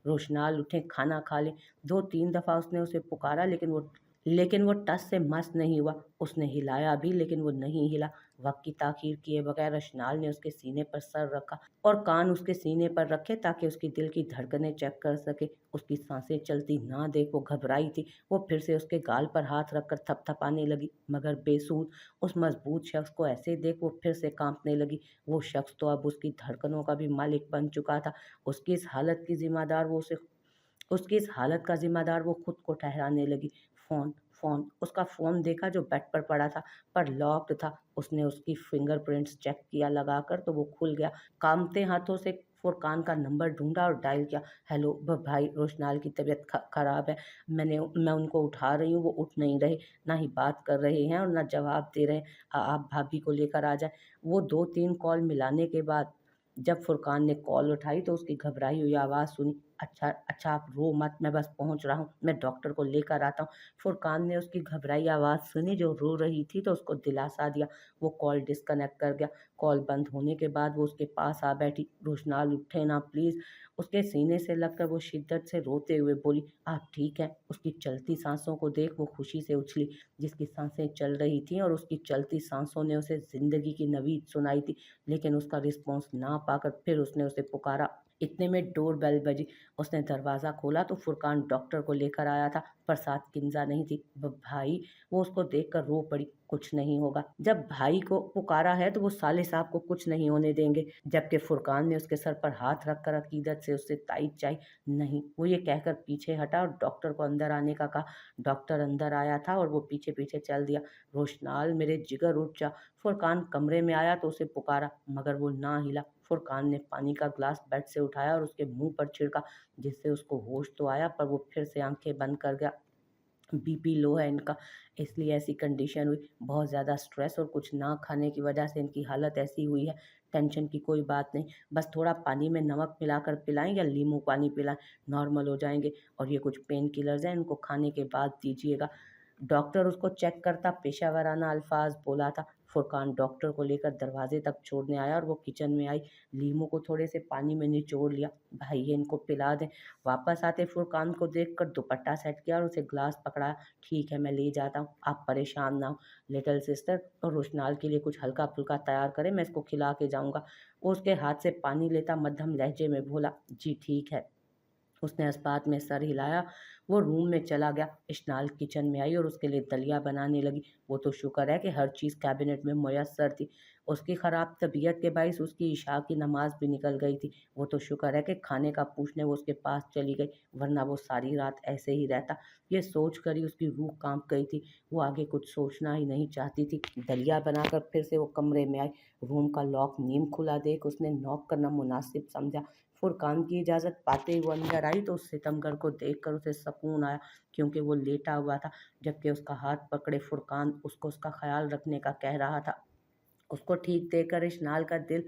रोशनाल उठे, खाना खा लें। 2-3 दफ़ा उसने उसे पुकारा लेकिन वो टस से मस नहीं हुआ। उसने हिलाया भी लेकिन वो नहीं हिला। वक़्त की ताख़ीर किए बगैर रोशनाल ने उसके सीने पर सर रखा और कान उसके सीने पर रखे ताकि उसकी दिल की धड़कनें चेक कर सके। उसकी सांसें चलती ना देख वो घबराई थी। वो फिर से उसके गाल पर हाथ रखकर थपथपाने लगी, मगर बेसूद। उस मज़बूत शख्स को ऐसे देख वो फिर से काँपने लगी। वो शख्स तो अब उसकी धड़कनों का भी मालिक बन चुका था। उसकी इस हालत की ज़िम्मेदार वो उसे उसकी इस हालत का ज़िम्मेदार वो खुद को ठहराने लगी। फ़ोन फ़ोन उसका फ़ोन देखा जो बेड पर पड़ा था, पर लॉक्ड था। उसने उसकी फिंगरप्रिंट्स चेक किया लगाकर तो वो खुल गया। काँपते हाथों से फुरकान का नंबर ढूँढा और डायल किया। हेलो भाई, रोशनाल की तबीयत ख़राब है। मैं उनको उठा रही हूँ, वो उठ नहीं रहे, ना ही बात कर रहे हैं और ना जवाब दे रहे हैं। आप भाभी को लेकर आ जाएँ। वो 2-3 कॉल मिलाने के बाद जब फुरकान ने कॉल उठाई तो उसकी घबराई हुई आवाज़ सुनी। अच्छा अच्छा, आप रो मत, मैं बस पहुँच रहा हूँ, मैं डॉक्टर को लेकर आता हूँ। फुरकान ने उसकी घबराई आवाज़ सुनी जो रो रही थी तो उसको दिलासा दिया। वो कॉल डिस्कनेक्ट कर गया। कॉल बंद होने के बाद वो उसके पास आ बैठी। रोशनाल उठे ना प्लीज़। उसके सीने से लगकर वो शिद्दत से रोते हुए बोली, आप ठीक हैं? उसकी चलती सांसों को देख वो खुशी से उछली। जिसकी सांसें चल रही थीं और उसकी चलती सांसों ने उसे ज़िंदगी की नवीद सुनाई थी। लेकिन उसका रिस्पॉन्स ना पाकर फिर उसने उसे पुकारा। इतने में डोर बेल बजी। उसने दरवाज़ा खोला तो फुरकान डॉक्टर को लेकर आया था, पर साथ किंजा नहीं थी। भाई, वो उसको देखकर रो पड़ी। कुछ नहीं होगा। जब भाई को पुकारा है तो वो साले साहब को कुछ नहीं होने देंगे। जबकि फुरकान ने उसके सर पर हाथ रखकर अकीदत से उससे ताईद चाही। नहीं, वो ये कहकर पीछे हटा और डॉक्टर को अंदर आने का कहा। डॉक्टर अंदर आया था और वो पीछे पीछे चल दिया। रोशनाल, मेरे जिगर उठ जा। फुरकान कमरे में आया तो उसे पुकारा, मगर वो ना हिला। फुरकान ने पानी का ग्लास बेड से उठाया और उसके मुंह पर छिड़का, जिससे उसको होश तो आया, पर वो फिर से आंखें बंद कर गया। बीपी लो है इनका, इसलिए ऐसी कंडीशन हुई। बहुत ज़्यादा स्ट्रेस और कुछ ना खाने की वजह से इनकी हालत ऐसी हुई है। टेंशन की कोई बात नहीं, बस थोड़ा पानी में नमक मिलाकर पिलाएं या नींबू पानी पिलाएं, नॉर्मल हो जाएंगे। और ये कुछ पेन किलर्स हैं, इनको खाने के बाद दीजिएगा। डॉक्टर उसको चेक करता पेशावराना अल्फाज बोला था। फुरकान डॉक्टर को लेकर दरवाजे तक छोड़ने आया और वो किचन में आई। लीमू को थोड़े से पानी में निचोड़ लिया। भाई, ये इनको पिला दें। वापस आते फुरकान को देखकर दुपट्टा सेट किया और उसे ग्लास पकड़ाया। ठीक है, मैं ले जाता हूँ, आप परेशान ना हो। लिटिल सिस्टर, और रोशनाल के लिए कुछ हल्का फुल्का तैयार करें, मैं इसको खिला के जाऊँगा। वो उसके हाथ से पानी लेता मध्यम लहजे में बोला, जी ठीक है। उसने इस बात में सर हिलाया। वो रूम में चला गया। इश्नाल किचन में आई और उसके लिए दलिया बनाने लगी। वो तो शुक्र है कि हर चीज़ कैबिनेट में मुयस्सर थी। उसकी ख़राब तबीयत के बाइस उसकी इशा की नमाज भी निकल गई थी। वो तो शुक्र है कि खाने का पूछने वो उसके पास चली गई, वरना वो सारी रात ऐसे ही रहता। ये सोच कर ही उसकी रूह कांप गई थी। वो आगे कुछ सोचना ही नहीं चाहती थी। दलिया बनाकर फिर से वो कमरे में आई। रूम का लॉक नीम खुला देख उसने नॉक करना मुनासिब समझा। फुरकान की इजाज़त पाते ही वो अंदर आई तो उस सितमगर को देखकर उसे सुकून आया, क्योंकि वो लेटा हुआ था, जबकि उसका हाथ पकड़े फुरकान उसको उसका ख्याल रखने का कह रहा था। उसको ठीक देखकर इश्नाल का दिल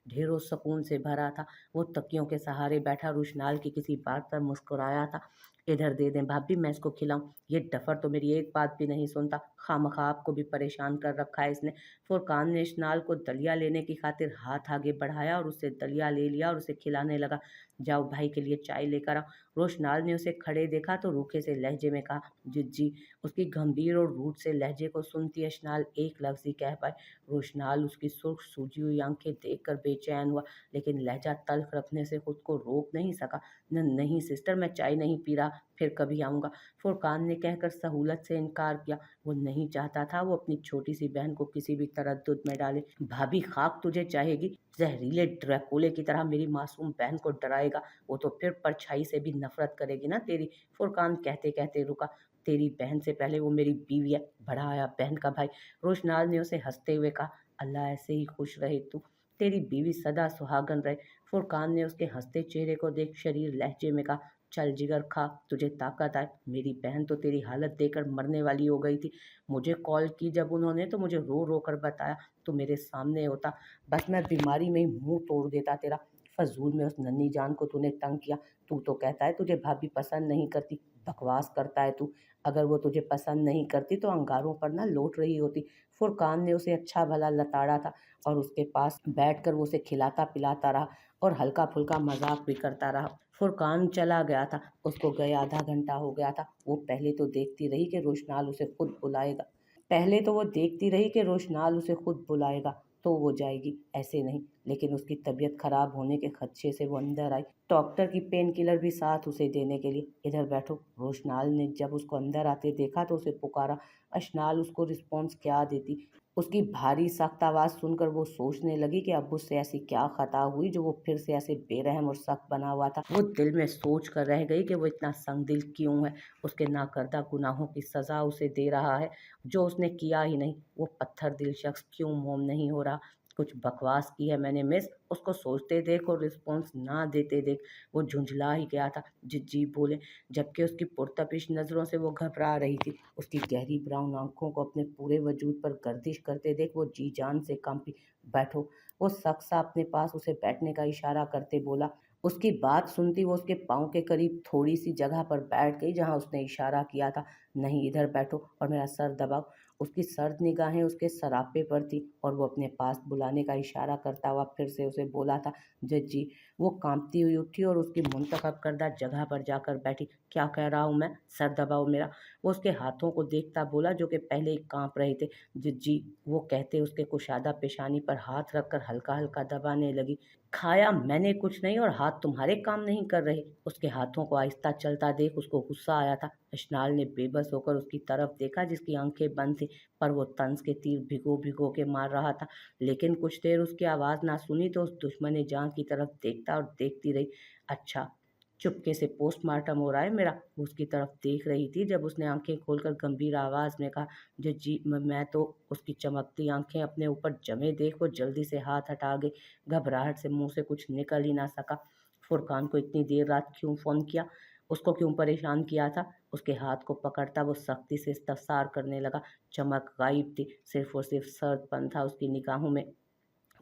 ढेरों सुकून से भरा था। वो तकियों के सहारे बैठा रुशनाल की किसी बात पर मुस्कुराया था। इधर दे दें भाभी, मैं इसको खिलाऊं। ये डफर तो मेरी एक बात भी नहीं सुनता, खामखा आपको भी परेशान कर रखा है इसने। फुरकान ने इश्नाल को दलिया लेने की खातिर हाथ आगे बढ़ाया और उससे दलिया ले लिया और उसे खिलाने लगा। जाओ भाई के लिए चाय लेकर आओ। रोशनाल ने उसे खड़े देखा तो रूखे से लहजे में कहा, जिज्जी। उसकी गंभीर और रूठ से लहजे को सुनती इश्नाल एक लफ्ज़ ही कह पाई। रोशनाल उसकी सुर्ख सूजी हुई आंखें देखकर बेचैन हुआ, लेकिन लहजा तल्ख रखने से खुद को रोक नहीं सका। नहीं सिस्टर, मैं चाय नहीं पी रहा, फिर कभी आऊँगा। फुरकान ने कहकर सहूलत से इनकार किया। वो नहीं चाहता था वो अपनी छोटी सी बहन को किसी भी तरद्दुद में डाले। भाभी, खाक तुझे चाहेगी, जहरीले ड्रैकुले की तरह मेरी मासूम बहन को डराएगा, वो तो फिर परछाई से भी नफरत करेगी ना तेरी। फुरकान कहते कहते रुका। तेरी बहन से पहले वो मेरी बीवी है, बड़ा आया बहन का भाई। रोशनाल ने उसे हंसते हुए कहा, अल्लाह ऐसे ही खुश रहे तू, तेरी बीवी सदा सुहागन रहे। फुरकान ने उसके हंसते चेहरे को देख शरीर लहजे में कहा, चल जिगर खा, तुझे ताकत आए। मेरी बहन तो तेरी हालत देखकर मरने वाली हो गई थी। मुझे कॉल की जब उन्होंने तो मुझे रो रो कर बताया, तो मेरे सामने होता, बस मैं बीमारी में ही मुंह तोड़ देता तेरा। फजूल में उस नन्ही जान को तूने तंग किया। तू तो कहता है तुझे भाभी पसंद नहीं करती, बकवास करता है तू। अगर वो तुझे पसंद नहीं करती तो अंगारों पर ना लौट रही होती। फुरकान ने उसे अच्छा भला लताड़ा था और उसके पास बैठकर वो उसे खिलाता पिलाता रहा और हल्का फुल्का मजाक भी करता रहा। फुरकान चला गया था, उसको गए आधा घंटा हो गया था। वो पहले तो देखती रही कि रोशनाल उसे खुद बुलाएगा। पहले तो वो देखती रही कि रोशनाल उसे खुद बुलाएगा तो वो जाएगी, ऐसे नहीं। लेकिन उसकी तबीयत खराब होने के खदशे से वो अंदर आई, डॉक्टर की पेन किलर भी साथ उसे देने के लिए। इधर बैठो। रोशनाल ने जब उसको अंदर आते देखा तो उसे पुकारा। अशनाल उसको रिस्पॉन्स क्या देती। उसकी भारी सख्त आवाज़ सुनकर वो सोचने लगी कि अब उससे ऐसी क्या खता हुई जो वो फिर से ऐसे बेरहम और सख्त बना हुआ था। वो दिल में सोच कर रह गई कि वो इतना संगदिल क्यों है। उसके नाकर्दा गुनाहों की सज़ा उसे दे रहा है जो उसने किया ही नहीं। वो पत्थर दिल शख्स क्यों मोम नहीं हो रहा। कुछ बकवास की है मैंने मिस, उसको सोचते देख और रिस्पॉन्स ना देते देख वो झुंझला ही गया था। जिज्जी बोले, जबकि उसकी पुरतपिश नज़रों से वो घबरा रही थी। उसकी गहरी ब्राउन आंखों को अपने पूरे वजूद पर गर्दिश करते देख वो जी जान से कांपी। बैठो। वो शख्स अपने पास उसे बैठने का इशारा करते बोला। उसकी बात सुनती वो उसके पाँव के करीब थोड़ी सी जगह पर बैठ गई जहाँ उसने इशारा किया था। नहीं, इधर बैठो और मेरा सर दबाओ। उसकी सर्द निगाहें उसके सरापे पर थी और वो अपने पास बुलाने का इशारा करता हुआ फिर से उसे बोला था, जज्जी। वो कांपती हुई उठी और उसकी मुंतखब करदा जगह पर जाकर बैठी। क्या कह रहा हूँ मैं? सर दबाओ मेरा। वो उसके हाथों को देखता बोला जो कि पहले ही कांप रहे थे। जज्जी, वो कहते उसके कुशादा पेशानी पर हाथ रखकर हल्का हल्का दबाने लगी। खाया मैंने कुछ नहीं और हाथ तुम्हारे काम नहीं कर रहे। उसके हाथों को आहिस्ता चलता देख उसको गुस्सा आया था। अशनाल ने बेबस होकर उसकी तरफ देखा जिसकी आंखें बंद थी, पर वो तंज के तीर भिगो भिगो के मार रहा था। लेकिन कुछ देर उसकी आवाज़ ना सुनी तो उस दुश्मन जान की तरफ देखता और देखती रही। अच्छा, चुपके से पोस्टमार्टम हो रहा है मेरा। वो उसकी तरफ देख रही थी जब उसने आंखें खोलकर गंभीर आवाज़ में कहा, जो जी मैं तो। उसकी चमकती आंखें अपने ऊपर जमे देख वो जल्दी से हाथ हटा गई। घबराहट से मुंह से कुछ निकल ही ना सका। फुरकान को इतनी देर रात क्यों फ़ोन किया, उसको क्यों परेशान किया था? उसके हाथ को पकड़ता वो सख्ती से इस्तफसार करने लगा। चमक गायब थी, सिर्फ और सिर्फ सर्दपन था उसकी निगाहों में।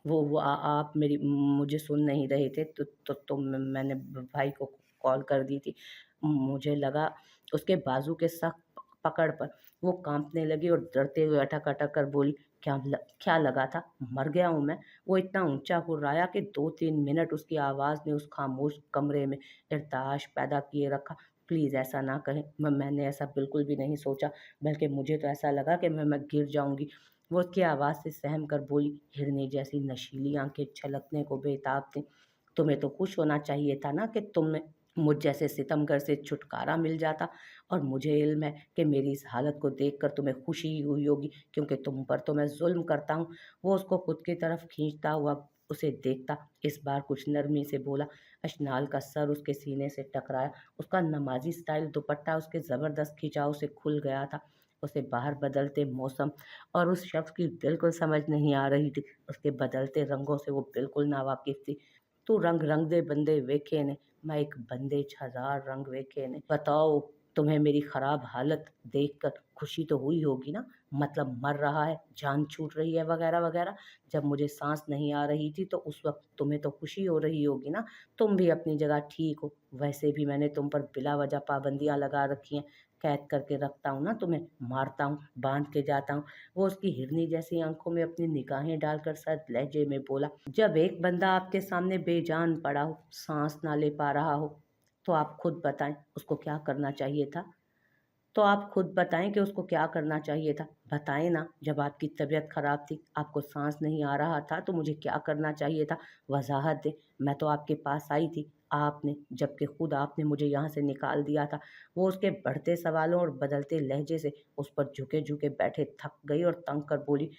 वो आप मेरी मुझे सुन नहीं रहे थे मैंने भाई को कॉल कर दी थी। मुझे लगा। उसके बाजू के सख्त पकड़ पर वो कांपने लगी और डरते हुए अटक अटक कर बोली, क्या लगा था? मर गया हूँ मैं? वो इतना ऊंचा हुर्राया कि 2-3 मिनट उसकी आवाज़ ने उस खामोश कमरे में इर्ताश पैदा किए रखा। प्लीज़ ऐसा ना कहें, मैंने ऐसा बिल्कुल भी नहीं सोचा, बल्कि मुझे तो ऐसा लगा कि मैं गिर जाऊंगी। वो उसकी आवाज़ से सहम कर बोली, हिरनी जैसी नशीली आंखें छलकने को बेताब थीं। तुम्हें तो खुश होना चाहिए था ना कि तुम्हें मुझ जैसे सितमगर से छुटकारा मिल जाता, और मुझे इल्म है कि मेरी इस हालत को देखकर तुम्हें खुशी ही हुई होगी, क्योंकि तुम पर तो मैं जुल्म करता हूँ। वो उसको खुद की तरफ खींचता हुआ उसे देखता इस बार कुछ नरमी से बोला। अशनाल का सर उसके सीने से टकराया। उसका नमाजी स्टाइल दुपट्टा उसके ज़बरदस्त खिंचाव से खुल गया था। उसे बाहर बदलते मौसम और उस शख्स की बिल्कुल समझ नहीं आ रही थी। उसके बदलते रंगों से वो बिल्कुल नावाकिफ थी। तू रंग रंग दे बंदे वेखे ने, मैं एक बंदे 1000 रंग वेखे ने। बताओ, तुम्हें मेरी खराब हालत देखकर खुशी तो हुई होगी ना? मतलब मर रहा है, जान छूट रही है वगैरह वगैरह। जब मुझे सांस नहीं आ रही थी तो उस वक्त तुम्हें तो खुशी हो रही होगी ना? तुम भी अपनी जगह ठीक हो। वैसे भी मैंने तुम पर बिला वजह पाबंदियां लगा रखी हैं। कैद करके रखता हूँ ना तुम्हें, मारता हूँ, बांध के जाता हूँ। वो उसकी हिरनी जैसी आंखों में अपनी निगाहें डालकर सख्त लहजे में बोला, जब एक बंदा आपके सामने बेजान पड़ा हो, सांस ना ले पा रहा हो, तो आप खुद बताएं उसको क्या करना चाहिए था। तो आप खुद बताएं कि उसको क्या करना चाहिए था। बताएं ना, जब आपकी तबीयत खराब थी, आपको सांस नहीं आ रहा था तो मुझे क्या करना चाहिए था? वजाहत दें। मैं तो आपके पास आई थी, आपने, जबकि खुद आपने मुझे यहाँ से निकाल दिया था। वो उसके बढ़ते सवालों और बदलते लहजे से उस पर झुके झुके बैठे थक गई और तंग कर बोली,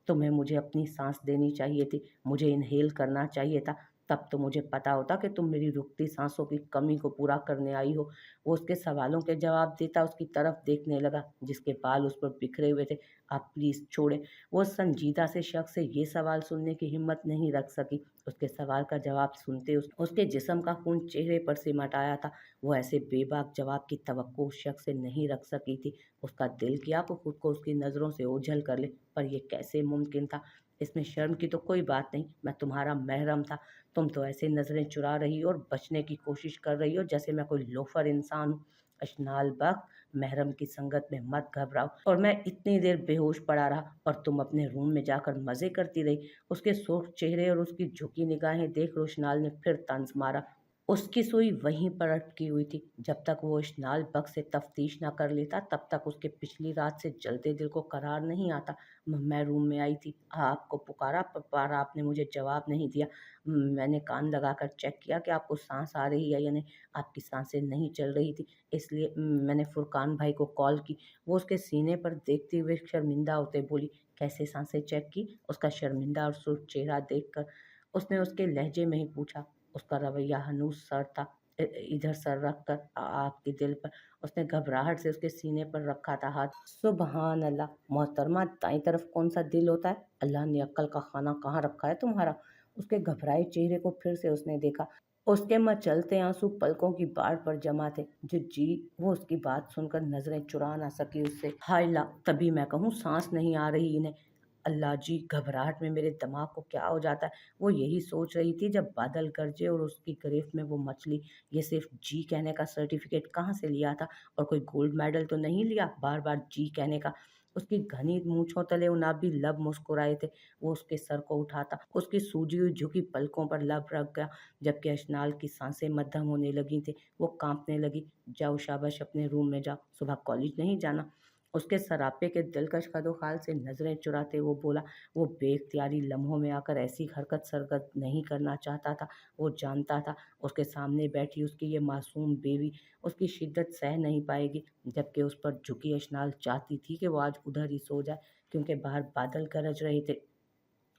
तुम्हें मुझे अपनी सांस देनी चाहिए थी, मुझे इनहेल करना चाहिए था। तब तो मुझे पता होता कि तुम मेरी रुकती सांसों की कमी को पूरा करने आई हो। वो उसके सवालों के जवाब देता उसकी तरफ देखने लगा जिसके बाल उस पर बिखरे हुए थे। आप प्लीज़ छोड़ें। वो संजीदा से शख्स से ये सवाल सुनने की हिम्मत नहीं रख सकी। उसके सवाल का जवाब सुनते उसके जिस्म का खून चेहरे पर सिमट आया था। वो ऐसे बेबाक जवाब की तवक्को उस शख्स से नहीं रख सकी थी। उसका दिल किया वो खुद को उसकी नज़रों से ओझल कर ले, पर यह कैसे मुमकिन था? इसमें शर्म की तो कोई बात नहीं, मैं तुम्हारा महरम था। तुम तो ऐसे नज़रें चुरा रही हो और बचने की कोशिश कर रही हो जैसे मैं कोई लोफर इंसान हूँ। अशनाल बख्त, महरम की संगत में मत घबराओ। और मैं इतनी देर बेहोश पड़ा रहा और तुम अपने रूम में जाकर मज़े करती रही। उसके सुर्ख चेहरे और उसकी झुकी निगाहें देख रोशनाल ने फिर तंज मारा। उसकी सुई वहीं पर अटकी हुई थी। जब तक वो इश्नाल बग से तफ्तीश ना कर लेता तब तक उसके पिछली रात से जलते दिल को करार नहीं आता। मैं रूम में आई थी, आपको पुकारा पर आपने मुझे जवाब नहीं दिया। मैंने कान लगाकर चेक किया कि आपको सांस आ रही है या नहीं। आपकी सांसें नहीं चल रही थी, इसलिए मैंने फुरकान भाई को कॉल की। वो उसके सीने पर देखते हुए शर्मिंदा होते बोली, कैसे सांसें चेक की? उसका शर्मिंदा और सुर्ख चेहरा देखकर उसने उसके लहजे में ही पूछा। उसका रवैया हनूस सर था। इधर सर रख कर आपके दिल पर। उसने घबराहट से उसके सीने पर रखा था हाथ। सुबहान अल्लाह, मोहतरमा दाई तरफ कौन सा दिल होता है? अल्लाह ने अक्ल का खाना कहाँ रखा है तुम्हारा? उसके घबराए चेहरे को फिर से उसने देखा। उसके मचलते आंसू पलकों की बाढ़ पर जमा थे। जो जी वो उसकी बात सुनकर नजरें चुरा ना सकी उससे। हाय ला, तभी मैं कहूँ सांस नहीं आ रही इन्हें। अल्लाह जी, घबराहट में मेरे दिमाग को क्या हो जाता है। वो यही सोच रही थी जब बादल गरजे और उसकी गिरफ्त में वो मछली। ये सिर्फ जी कहने का सर्टिफिकेट कहाँ से लिया था? और कोई गोल्ड मेडल तो नहीं लिया बार बार जी कहने का। उसकी घनी मूछों तले उनाबी लब मुस्कुराए थे। वो उसके सर को उठाता, उसकी सूजी हुई झुकी पलकों पर लब रख गया। जबकि अशनाल की सांसें मद्धम होने लगी थी, वो कांपने लगी। जाओ शाबाश, अपने रूम में जाओ, सुबह कॉलेज नहीं जाना। उसके सरापे के दिलकश कदोखाल से नजरें चुराते वो बोला। वो बेख्तियारी लम्हों में आकर ऐसी हरकत सरगत नहीं करना चाहता था। वो जानता था उसके सामने बैठी उसकी ये मासूम बेवी उसकी शिद्दत सह नहीं पाएगी। जबकि उस पर झुकी अशनाल चाहती थी कि वो आज उधर ही सो जाए, क्योंकि बाहर बादल गरज रहे थे।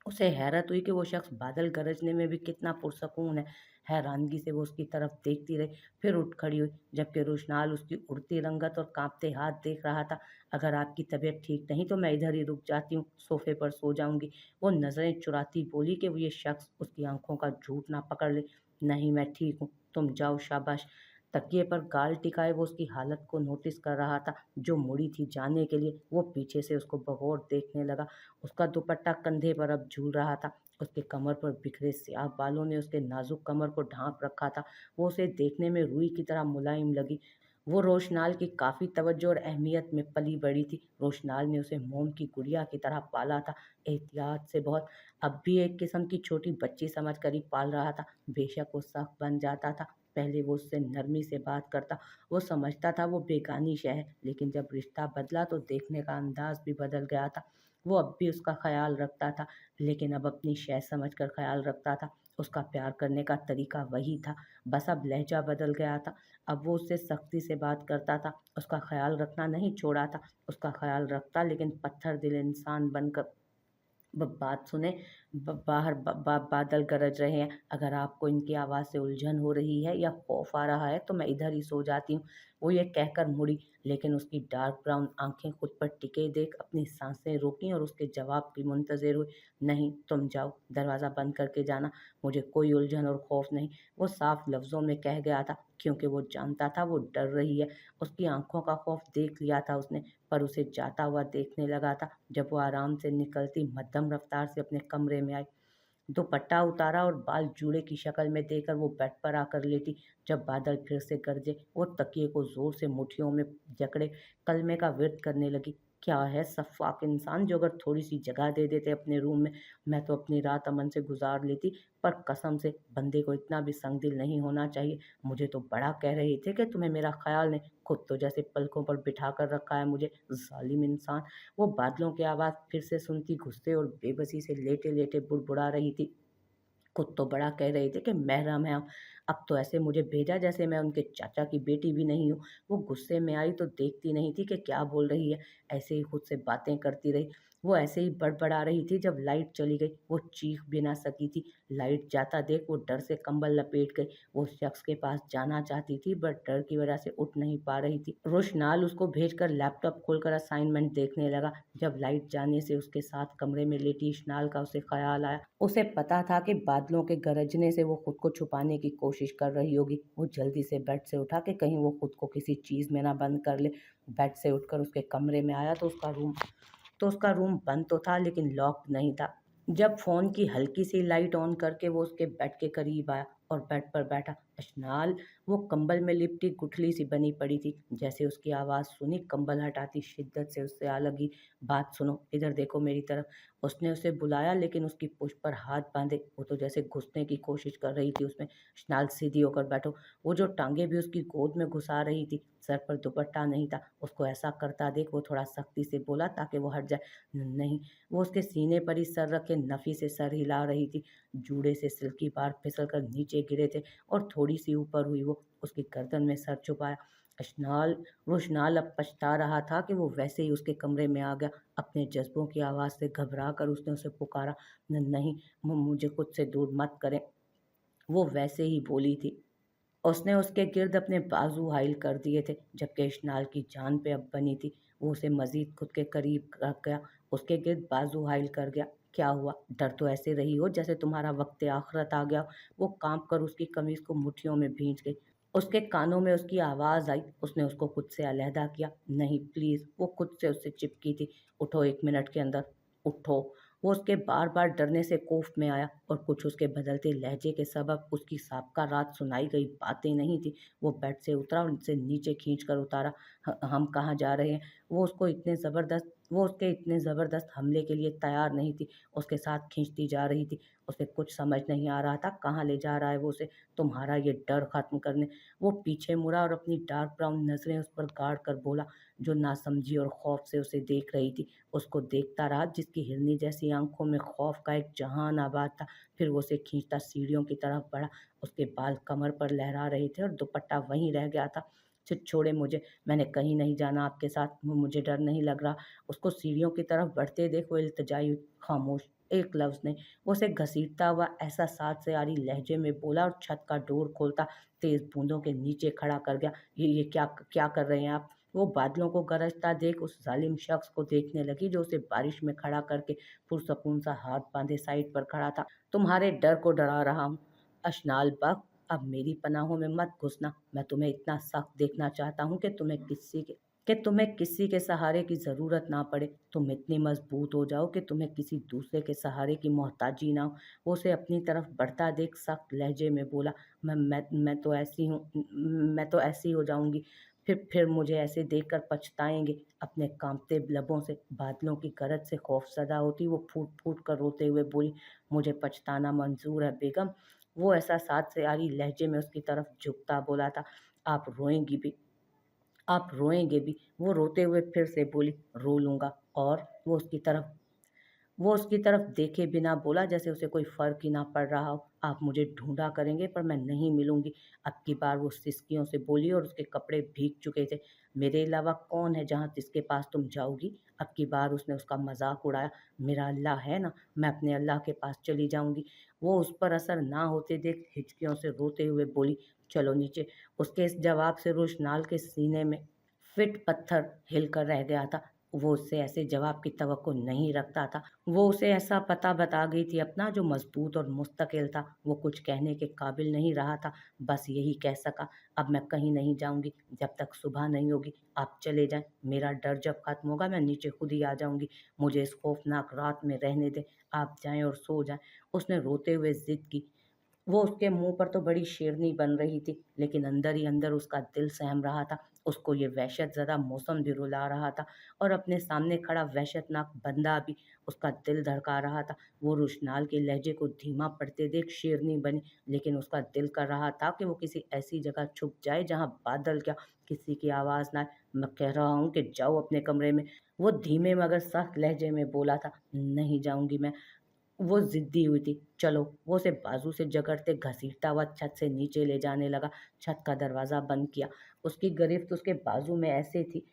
उसे हैरत हुई कि वो शख्स बादल गरजने में भी कितना पुरसकून है। हैरानगी से वो उसकी तरफ देखती रही, फिर उठ खड़ी हुई। जबकि रोशनाल उसकी उड़ती रंगत और कांपते हाथ देख रहा था। अगर आपकी तबीयत ठीक नहीं तो मैं इधर ही रुक जाती हूँ, सोफे पर सो जाऊंगी। वो नजरें चुराती बोली कि वो ये शख्स उसकी आंखों का झूठ ना पकड़ ले। नहीं, मैं ठीक हूँ, तुम जाओ शाबाश। तकिए पर गाल टिकाए वो उसकी हालत को नोटिस कर रहा था। जो मुड़ी थी जाने के लिए, वो पीछे से उसको बगौर देखने लगा। उसका दुपट्टा कंधे पर अब झूल रहा था। उसके कमर पर बिखरे स्याह बालों ने उसके नाजुक कमर को ढांप रखा था। वो उसे देखने में रुई की तरह मुलायम लगी। वो रोशनाल की काफ़ी तवज्जो और अहमियत में पली बड़ी थी। रोशनाल ने उसे मोम की गुड़िया की तरह पाला था, एहतियात से बहुत। अब भी एक किस्म की छोटी बच्ची समझ कर ही पाल रहा था। बेशक वो सख्त बन जाता था, पहले वो उससे नरमी से बात करता। वो समझता था वो बेगानी शय है, लेकिन जब रिश्ता बदला तो देखने का अंदाज भी बदल गया था। वो अब भी उसका ख्याल रखता था, लेकिन अब अपनी शय समझकर ख्याल रखता था। उसका प्यार करने का तरीका वही था, बस अब लहजा बदल गया था। अब वो उससे सख्ती से बात करता था, उसका ख्याल रखना नहीं छोड़ा था। उसका ख्याल रखता, लेकिन पत्थर दिल इंसान बनकर। बात सुने, बाहर बादल गरज रहे हैं। अगर आपको इनकी आवाज़ से उलझन हो रही है या खौफ आ रहा है तो मैं इधर ही सो जाती हूँ। वो ये कहकर मुड़ी, लेकिन उसकी डार्क ब्राउन आंखें खुद पर टिके देख अपनी सांसें रोकीं और उसके जवाब की मुंतज़िर हुई। नहीं, तुम जाओ, दरवाज़ा बंद करके जाना, मुझे कोई उलझन और खौफ नहीं। वो साफ लफ्ज़ों में कह गया था, क्योंकि वो जानता था वो डर रही है। उसकी आंखों का खौफ देख लिया था उसने, पर उसे जाता हुआ देखने लगा था। जब वो आराम से निकलती मध्यम रफ्तार से अपने कमरे में आई, दुपट्टा उतारा और बाल जूड़े की शक्ल में देकर वो बेड पर आकर लेटी। जब बादल फिर से गरजे, वो तकिए को जोर से मुट्ठियों में जकड़े कलमे का विर्द करने लगी। क्या है सफ़ाक इंसान, जो अगर थोड़ी सी जगह दे देते अपने रूम में, मैं तो अपनी रात अमन से गुजार लेती। पर कसम से बंदे को इतना भी संगदिल नहीं होना चाहिए। मुझे तो बड़ा कह रहे थे कि तुम्हें मेरा ख्याल नहीं, खुद तो जैसे पलकों पर बिठा कर रखा है मुझे, जालिम इंसान। वो बादलों की आवाज़ फिर से सुनती गुस्से और बेबसी से लेटे लेटे बुड़बुड़ा रही थी। खुद तो बड़ा कह रहे थे कि महरम है, अब तो ऐसे मुझे भेजा जैसे मैं उनके चाचा की बेटी भी नहीं हूँ। वो गुस्से में आई तो देखती नहीं थी कि क्या बोल रही है, ऐसे ही खुद से बातें करती रही। वो ऐसे ही बड़बड़ा रही थी जब लाइट चली गई। वो चीख भी ना सकी थी। लाइट जाता देख वो डर से कंबल लपेट गई। वो उस शख्स के पास जाना चाहती थी, बट डर की वजह से उठ नहीं पा रही थी। रोशनाल उसको भेजकर लैपटॉप खोलकर असाइनमेंट देखने लगा। जब लाइट जाने से उसके साथ कमरे में लेटी इश्नाल का उसे ख्याल आया। उसे पता था कि बादलों के गरजने से वो खुद को छुपाने की कोशिश कर रही होगी। वो जल्दी से बेड से उठा कि कहीं वो खुद को किसी चीज़ में ना बंद कर ले। बेड से उठकर उसके कमरे में आया तो उसका रूम बंद तो था, लेकिन लॉक नहीं था। जब फ़ोन की हल्की सी लाइट ऑन करके वो उसके बेड के करीब आया और बेड पर बैठा। अशनाल वो कंबल में लिपटी गुठली सी बनी पड़ी थी। जैसे उसकी आवाज़ सुनी, कंबल हटाती शिद्दत से उससे आ लगी। बात सुनो, इधर देखो मेरी तरफ। उसने उसे बुलाया लेकिन उसकी पुश्त पर हाथ बांधे वो तो जैसे घुसने की कोशिश कर रही थी उसमें। अशनाल सीधी होकर बैठो। वो जो टांगे भी उसकी गोद में घुसा रही थी। सर पर दुपट्टा नहीं था। उसको ऐसा करता देख वो थोड़ा सख्ती से बोला ताकि वो हट जाए। नहीं, वो उसके सीने पर ही सर रखे नफ़ी से सर हिला रही थी। जूड़े से सिल्की बाल फिसल कर नीचे गिरे थे और थोड़ी सी ऊपर हुई वो उसकी गर्दन में सर छुपाया। अशनाल रोशनाल अब पछता रहा था कि वो वैसे ही उसके कमरे में आ गया। अपने जज्बों की आवाज़ से घबरा कर उसने उसे पुकारा। नहीं, मुझे खुद से दूर मत करें। वो वैसे ही बोली थी। उसने उसके गिर्द अपने बाजू हाइल कर दिए थे जबकि इश्नाल की जान पे अब बनी थी। वो उसे मजीद खुद के करीब रख गया, उसके गिर्द बाजू हाइल कर गया। क्या हुआ? डर तो ऐसे रही हो जैसे तुम्हारा वक्त आखरत आ गया हो। वो कांप कर उसकी कमीज को मुट्ठियों में भींच गई। उसके कानों में उसकी आवाज़ आई। उसने उसको खुद से अलहदा किया। नहीं प्लीज़, वो खुद से उससे चिपकी थी। उठो 1 मिनट के अंदर, उठो। वो उसके बार बार डरने से कोफ में आया और कुछ उसके बदलते लहजे के सबब उसकी साबका रात सुनाई गई बातें नहीं थी। वो बेड से उतरा और उनसे नीचे खींच कर उतारा। हम कहाँ जा रहे हैं? वो उसके इतने ज़बरदस्त हमले के लिए तैयार नहीं थी। उसके साथ खींचती जा रही थी। उसे कुछ समझ नहीं आ रहा था कहाँ ले जा रहा है वो उसे। तुम्हारा ये डर ख़त्म करने। वो पीछे मुड़ा और अपनी डार्क ब्राउन नज़रें उस पर गाड़ कर बोला, जो नासमझी और खौफ से उसे देख रही थी। उसको देखता रहा जिसकी हिरनी जैसी आंखों में खौफ का एक जहान आबाद था। फिर वो उसे खींचता सीढ़ियों की तरफ बढ़ा। उसके बाल कमर पर लहरा रहे थे और दुपट्टा वहीं रह गया था। छोड़े मुझे, मैंने कहीं नहीं जाना आपके साथ, मुझे डर नहीं लग रहा। उसको सीढ़ियों की तरफ बढ़ते देख वो इल्तिजाई हुई। खामोश, एक लफ्ज़ नहीं। वो उसे घसीटता हुआ ऐसा साथ से आ रही लहजे में बोला और छत का डोर खोलता तेज़ बूंदों के नीचे खड़ा कर गया। ये क्या क्या कर रहे हैं आप? वो बादलों को गरजता देख उस जालिम शख्स को देखने लगी जो उसे बारिश में खड़ा करके पुरसकून सा हाथ बांधे साइड पर खड़ा था। तुम्हारे डर को डरा रहा हूँ। अशनाल बक, अब मेरी पनाहों में मत घुसना। मैं तुम्हें इतना सख्त देखना चाहता हूँ कि तुम्हें किसी के सहारे की ज़रूरत ना पड़े। तुम इतनी मजबूत हो जाओ कि तुम्हें किसी दूसरे के सहारे की मोहताजी ना हो। वो उसे अपनी तरफ बढ़ता देख सख्त लहजे में बोला, मैं तो ऐसी हो जाऊंगी। फिर मुझे ऐसे देखकर पछताएंगे। अपने कांपते लबों से बादलों की गरज से खौफजदा होती वो फूट फूट कर रोते हुए बोली, मुझे पछताना मंजूर है बेगम। वो ऐसा साथ से आ रही लहजे में उसकी तरफ झुकता बोला था, आप रोएंगी भी, आप रोएंगे भी। वो रोते हुए फिर से बोली, रो लूंगा। और वो उसकी तरफ देखे बिना बोला जैसे उसे कोई फ़र्क ही ना पड़ रहा हो, आप मुझे ढूंढा करेंगे पर मैं नहीं मिलूंगी। अब की बार वो सिसकियों से बोली और उसके कपड़े भीग चुके थे। मेरे अलावा कौन है जहाँ जिसके पास तुम जाओगी? अब की बार उसने उसका मजाक उड़ाया। मेरा अल्लाह है ना, मैं अपने अल्लाह के पास चली जाऊंगी। वो उस पर असर ना होते देख हिचकियों से रोते हुए बोली, चलो नीचे। उसके इस जवाब से रोशनाल के सीने में फिट पत्थर हिलकर रह गया था। वो उससे ऐसे जवाब की तवक्को नहीं रखता था। वो उसे ऐसा पता बता गई थी अपना जो मजबूत और मुस्तकिल था। वो कुछ कहने के काबिल नहीं रहा था, बस यही कह सका, अब मैं कहीं नहीं जाऊंगी जब तक सुबह नहीं होगी। आप चले जाएं, मेरा डर जब खत्म होगा मैं नीचे खुद ही आ जाऊंगी। मुझे इस खौफनाक रात में रहने दें, आप जाएं और सो जाएं। उसने रोते हुए जिद की। वो उसके मुंह पर तो बड़ी शेरनी बन रही थी लेकिन अंदर ही अंदर उसका दिल सहम रहा था। उसको ये वहशत ज़दा मौसम भी रुला रहा था और अपने सामने खड़ा वहशतनाक बंदा भी उसका दिल धड़का रहा था। वो रुशनाल के लहजे को धीमा पड़ते देख शेरनी बनी लेकिन उसका दिल कर रहा था कि वो किसी ऐसी जगह छुप जाए जहाँ बादल क्या, किसी की आवाज़ ना आए। मैं कह रहा हूँ कि जाओ अपने कमरे में। वो धीमे मगर सख्त लहजे में बोला था। नहीं जाऊंगी मैं। वो ज़िद्दी हुई थी। चलो, वो उसे बाजू से जकड़ते घसीटता हुआ छत से नीचे ले जाने लगा। छत का दरवाज़ा बंद किया। उसकी गिरफ्त उसके बाजू में ऐसे थी,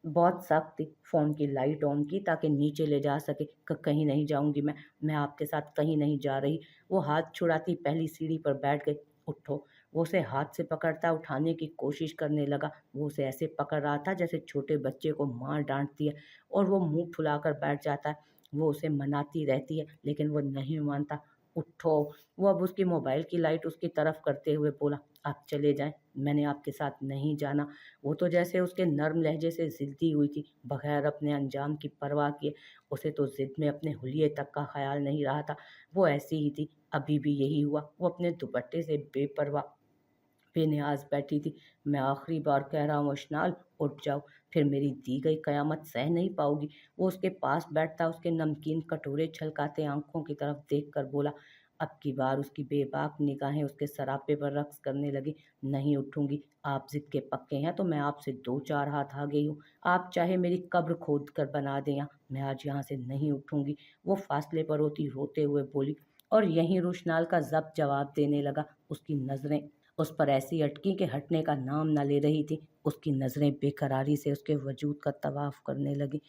बहुत सख्त थी। फ़ोन की लाइट ऑन की ताकि नीचे ले जा सके। कहीं नहीं जाऊंगी मैं आपके साथ कहीं नहीं जा रही। वो हाथ छुड़ाती पहली सीढ़ी पर बैठ गई। उठो। वो उसे हाथ से पकड़ता उठाने की कोशिश करने लगा। वो उसे ऐसे पकड़ रहा था जैसे छोटे बच्चे को माँ डांटती है और वो मुंह फुलाकर बैठ जाता है। वो उसे मनाती रहती है लेकिन वो नहीं मानता। उठो। वो अब उसकी मोबाइल की लाइट उसकी तरफ करते हुए बोला, आप चले जाएं, मैंने आपके साथ नहीं जाना। वो तो जैसे उसके नर्म लहजे से ज़िद्दी हुई थी, बगैर अपने अंजाम की परवाह किए। उसे तो ज़िद में अपने हुलिये तक का ख़याल नहीं रहा था। वो ऐसी ही थी, अभी भी यही हुआ। वो अपने दुपट्टे से बेपरवाह बेनियाज बैठी थी। मैं आखिरी बार कह रहा हूँ अशनाल, उठ जाओ, फिर मेरी दी गई कयामत सह नहीं पाओगी। वो उसके पास बैठता उसके नमकीन कटोरे छलकाते आंखों की तरफ देख कर बोला। अब की बार उसकी बेबाक निगाहें उसके सरापे पर रक्स करने लगी। नहीं उठूंगी, आप जिद के पक्के हैं तो मैं आपसे दो चार हाथ आ गई हूँ। आप चाहे मेरी कब्र खोद कर बना दें, मैं आज यहाँ से नहीं उठूंगी। वो फासले पर होती रोते हुए बोली, और यहीं रोशनाल का जब्त जवाब देने लगा। उसकी नजरें उस पर ऐसी अटकी कि हटने का नाम न ले रही थी। उसकी नज़रें बेकरारी से उसके वजूद का तवाफ करने लगी।